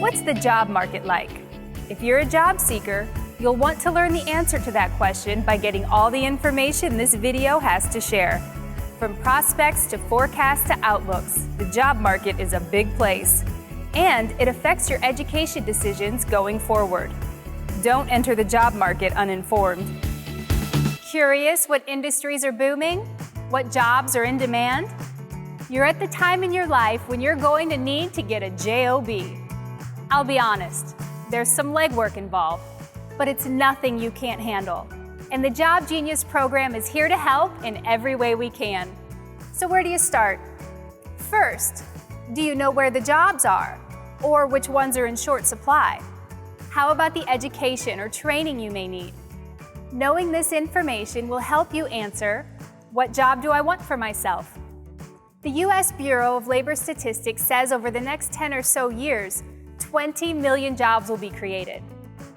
What's the job market like? If you're a job seeker, you'll want to learn the answer to that question by getting all the information this video has to share. From prospects to forecasts to outlooks, the job market is a big place. And it affects your education decisions going forward. Don't enter the job market uninformed. Curious what industries are booming? What jobs are in demand? You're at the time in your life when you're going to need to get a job. I'll be honest, there's some legwork involved, but it's nothing you can't handle. And the Job Genius program is here to help in every way we can. So where do you start? First, do you know where the jobs are? Or which ones are in short supply? How about the education or training you may need? Knowing this information will help you answer, what job do I want for myself? The U.S. Bureau of Labor Statistics says over the next 10 or so years, 20 million jobs will be created.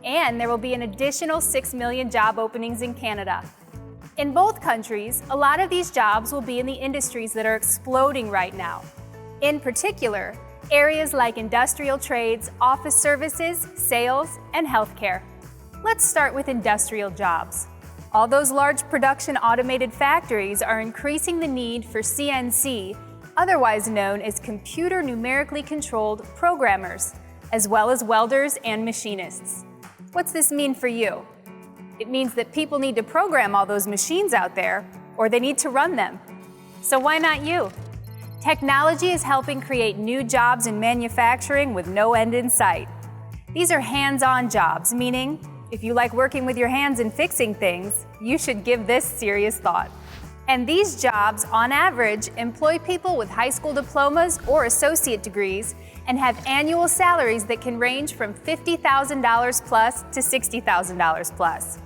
And there will be an additional 6 million job openings in Canada. In both countries, a lot of these jobs will be in the industries that are exploding right now. In particular, areas like industrial trades, office services, sales, and healthcare. Let's start with industrial jobs. All those large production automated factories are increasing the need for CNC, otherwise known as computer numerically controlled programmers, as well as welders and machinists. What's this mean for you? It means that people need to program all those machines out there, or they need to run them. So why not you? Technology is helping create new jobs in manufacturing with no end in sight. These are hands-on jobs, meaning if you like working with your hands and fixing things, you should give this serious thought. And these jobs, on average, employ people with high school diplomas or associate degrees and have annual salaries that can range from $50,000 plus to $60,000 plus.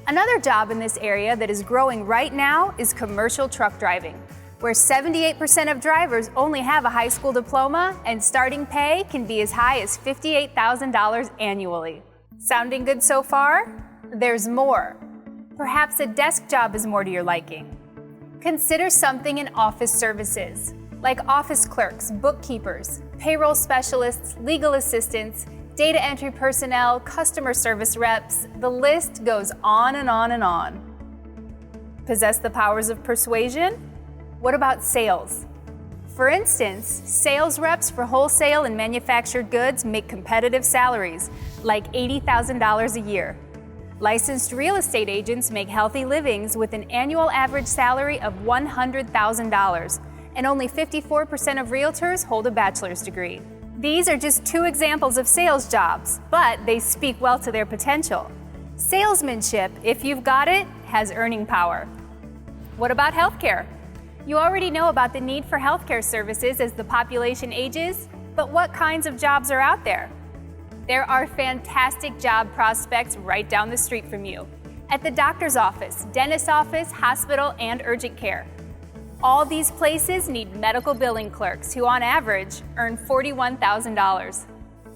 Another job in this area that is growing right now is commercial truck driving, where 78% of drivers only have a high school diploma and starting pay can be as high as $58,000 annually. Sounding good so far? There's more. Perhaps a desk job is more to your liking. Consider something in office services, like office clerks, bookkeepers, payroll specialists, legal assistants, data entry personnel, customer service reps. The list goes on and on and on. Possess the powers of persuasion? What about sales? For instance, sales reps for wholesale and manufactured goods make competitive salaries, like $80,000 a year. Licensed real estate agents make healthy livings with an annual average salary of $100,000, and only 54% of realtors hold a bachelor's degree. These are just two examples of sales jobs, but they speak well to their potential. Salesmanship, if you've got it, has earning power. What about healthcare? You already know about the need for healthcare services as the population ages, but what kinds of jobs are out there? There are fantastic job prospects right down the street from you, at the doctor's office, dentist's office, hospital, and urgent care. All these places need medical billing clerks who, on average, earn $41,000.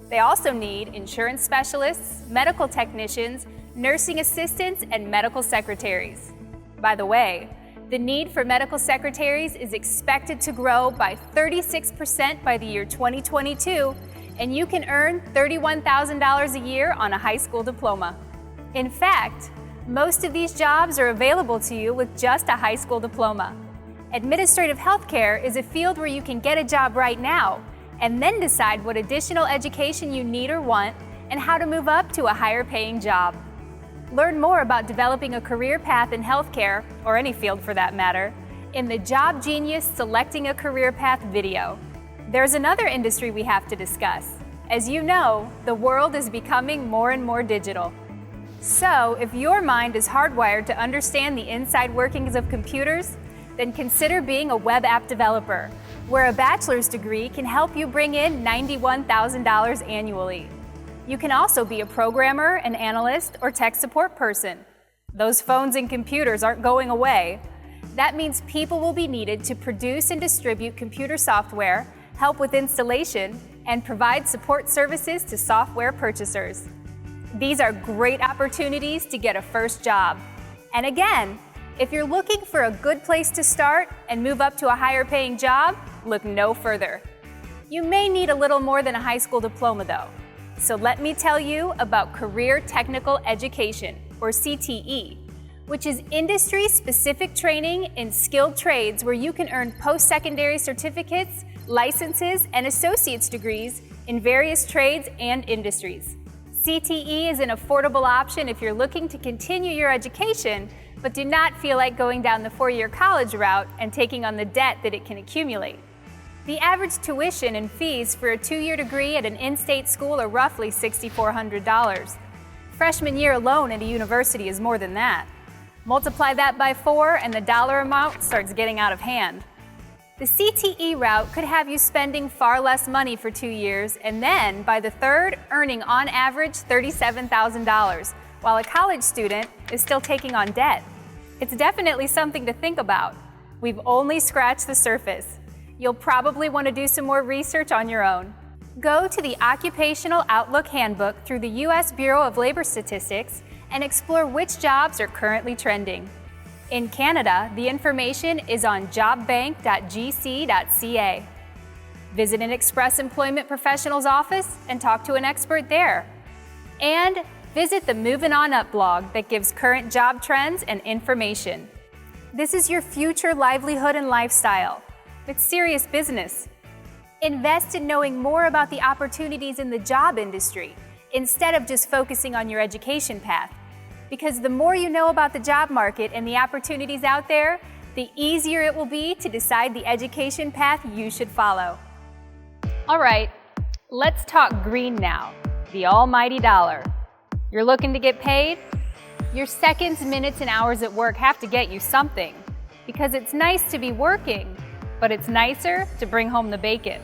They also need insurance specialists, medical technicians, nursing assistants, and medical secretaries. By the way, the need for medical secretaries is expected to grow by 36% by the year 2022, and you can earn $31,000 a year on a high school diploma. In fact, most of these jobs are available to you with just a high school diploma. Administrative healthcare is a field where you can get a job right now and then decide what additional education you need or want and how to move up to a higher paying job. Learn more about developing a career path in healthcare, or any field for that matter, in the Job Genius Selecting a Career Path video. There's another industry we have to discuss. As you know, the world is becoming more and more digital. So, if your mind is hardwired to understand the inside workings of computers, then consider being a web app developer, where a bachelor's degree can help you bring in $91,000 annually. You can also be a programmer, an analyst, or tech support person. Those phones and computers aren't going away. That means people will be needed to produce and distribute computer software, help with installation, and provide support services to software purchasers. These are great opportunities to get a first job. And again, if you're looking for a good place to start and move up to a higher paying job, look no further. You may need a little more than a high school diploma though. So let me tell you about Career Technical Education, or CTE, which is industry-specific training in skilled trades where you can earn post-secondary certificates, licenses, and associate's degrees in various trades and industries. CTE is an affordable option if you're looking to continue your education, but do not feel like going down the four-year college route and taking on the debt that it can accumulate. The average tuition and fees for a two-year degree at an in-state school are roughly $6,400. Freshman year alone at a university is more than that. Multiply that by 4 and the dollar amount starts getting out of hand. The CTE route could have you spending far less money for 2 years and then, by the third, earning on average $37,000, while a college student is still taking on debt. It's definitely something to think about. We've only scratched the surface. You'll probably want to do some more research on your own. Go to the Occupational Outlook Handbook through the U.S. Bureau of Labor Statistics and explore which jobs are currently trending. In Canada, the information is on jobbank.gc.ca. Visit an Express Employment Professional's office and talk to an expert there. And visit the Moving On Up blog that gives current job trends and information. This is your future livelihood and lifestyle. It's serious business. Invest in knowing more about the opportunities in the job industry instead of just focusing on your education path. Because the more you know about the job market and the opportunities out there, the easier it will be to decide the education path you should follow. All right, let's talk green now, the almighty dollar. You're looking to get paid? Your seconds, minutes, and hours at work have to get you something. Because it's nice to be working, but it's nicer to bring home the bacon.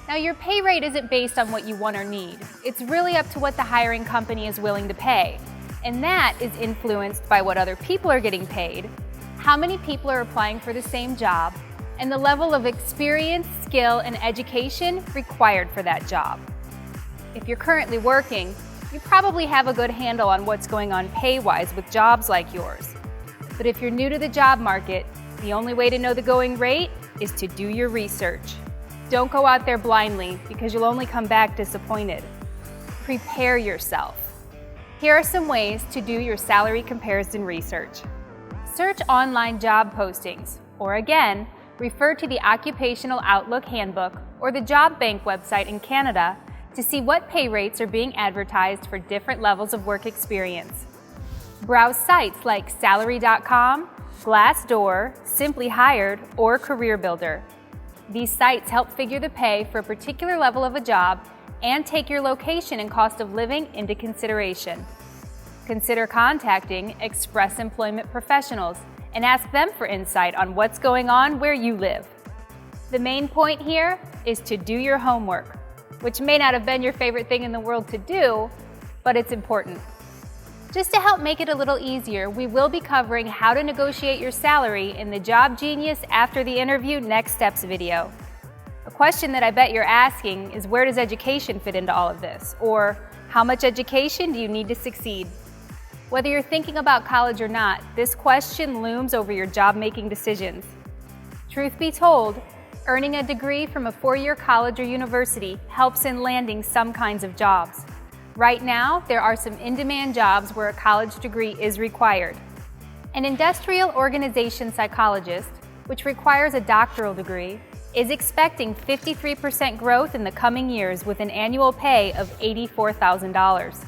Now, your pay rate isn't based on what you want or need. It's really up to what the hiring company is willing to pay. And that is influenced by what other people are getting paid, how many people are applying for the same job, and the level of experience, skill, and education required for that job. If you're currently working, you probably have a good handle on what's going on pay-wise with jobs like yours. But if you're new to the job market, the only way to know the going rate is to do your research. Don't go out there blindly because you'll only come back disappointed. Prepare yourself. Here are some ways to do your salary comparison research. Search online job postings, or again, refer to the Occupational Outlook Handbook or the Job Bank website in Canada to see what pay rates are being advertised for different levels of work experience. Browse sites like Salary.com, Glassdoor, Simply Hired, or Career Builder. These sites help figure the pay for a particular level of a job and take your location and cost of living into consideration. Consider contacting Express Employment Professionals and ask them for insight on what's going on where you live. The main point here is to do your homework, which may not have been your favorite thing in the world to do, but it's important. Just to help make it a little easier, we will be covering how to negotiate your salary in the Job Genius After the Interview Next Steps video. A question that I bet you're asking is, where does education fit into all of this? Or, how much education do you need to succeed? Whether you're thinking about college or not, this question looms over your job-making decisions. Truth be told, earning a degree from a four-year college or university helps in landing some kinds of jobs. Right now, there are some in-demand jobs where a college degree is required. An industrial organization psychologist, which requires a doctoral degree, is expecting 53% growth in the coming years with an annual pay of $84,000.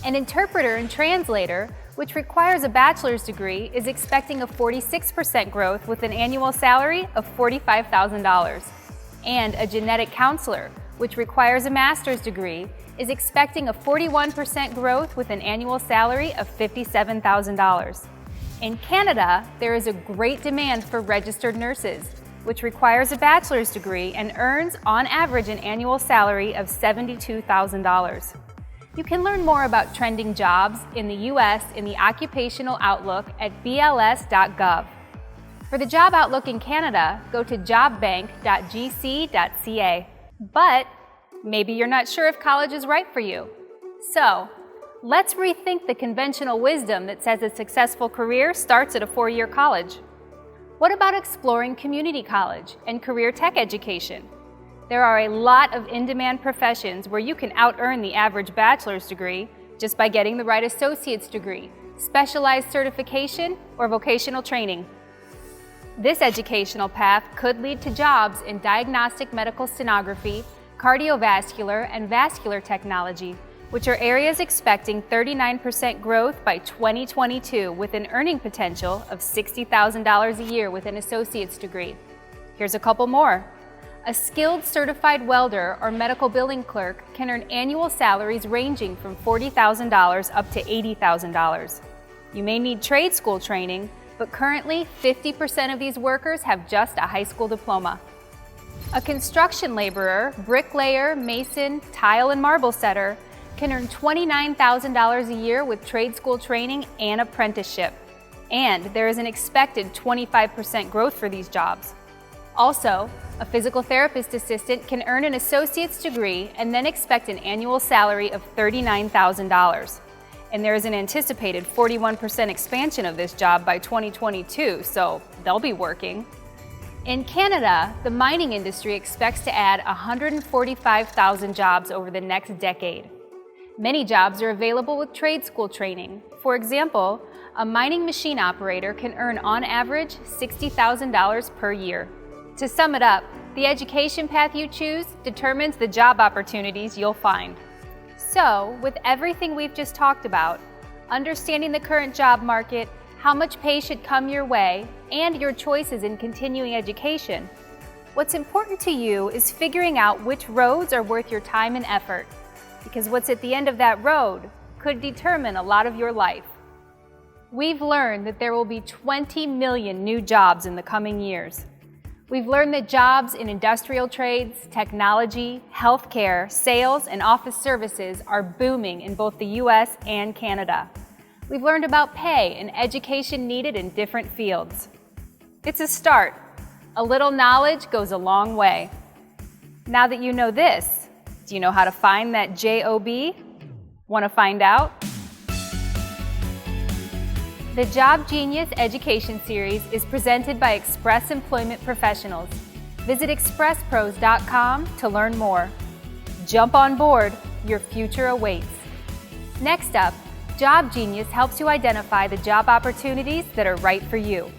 An interpreter and translator, which requires a bachelor's degree, is expecting a 46% growth with an annual salary of $45,000. And a genetic counselor, which requires a master's degree, is expecting a 41% growth with an annual salary of $57,000. In Canada, there is a great demand for registered nurses, which requires a bachelor's degree and earns, on average, an annual salary of $72,000. You can learn more about trending jobs in the U.S. in the Occupational Outlook at bls.gov. For the Job Outlook in Canada, go to jobbank.gc.ca. But maybe you're not sure if college is right for you. So, let's rethink the conventional wisdom that says a successful career starts at a four-year college. What about exploring community college and career tech education? There are a lot of in-demand professions where you can out-earn the average bachelor's degree just by getting the right associate's degree, specialized certification, or vocational training. This educational path could lead to jobs in diagnostic medical stenography, cardiovascular, and vascular technology, which are areas expecting 39% growth by 2022 with an earning potential of $60,000 a year with an associate's degree. Here's a couple more. A skilled certified welder or medical billing clerk can earn annual salaries ranging from $40,000 up to $80,000. You may need trade school training, but currently 50% of these workers have just a high school diploma. A construction laborer, bricklayer, mason, tile and marble setter can earn $29,000 a year with trade school training and apprenticeship. And there is an expected 25% growth for these jobs. Also, a physical therapist assistant can earn an associate's degree and then expect an annual salary of $39,000. And there is an anticipated 41% expansion of this job by 2022, so they'll be working. In Canada, the mining industry expects to add 145,000 jobs over the next decade. Many jobs are available with trade school training. For example, a mining machine operator can earn on average $60,000 per year. To sum it up, the education path you choose determines the job opportunities you'll find. So, with everything we've just talked about, understanding the current job market, how much pay should come your way, and your choices in continuing education, what's important to you is figuring out which roads are worth your time and effort, because what's at the end of that road could determine a lot of your life. We've learned that there will be 20 million new jobs in the coming years. We've learned that jobs in industrial trades, technology, healthcare, sales, and office services are booming in both the US and Canada. We've learned about pay and education needed in different fields. It's a start. A little knowledge goes a long way. Now that you know this, do you know how to find that job? Want to find out? The Job Genius Education Series is presented by Express Employment Professionals. Visit expresspros.com to learn more. Jump on board, your future awaits. Next up, Job Genius helps you identify the job opportunities that are right for you.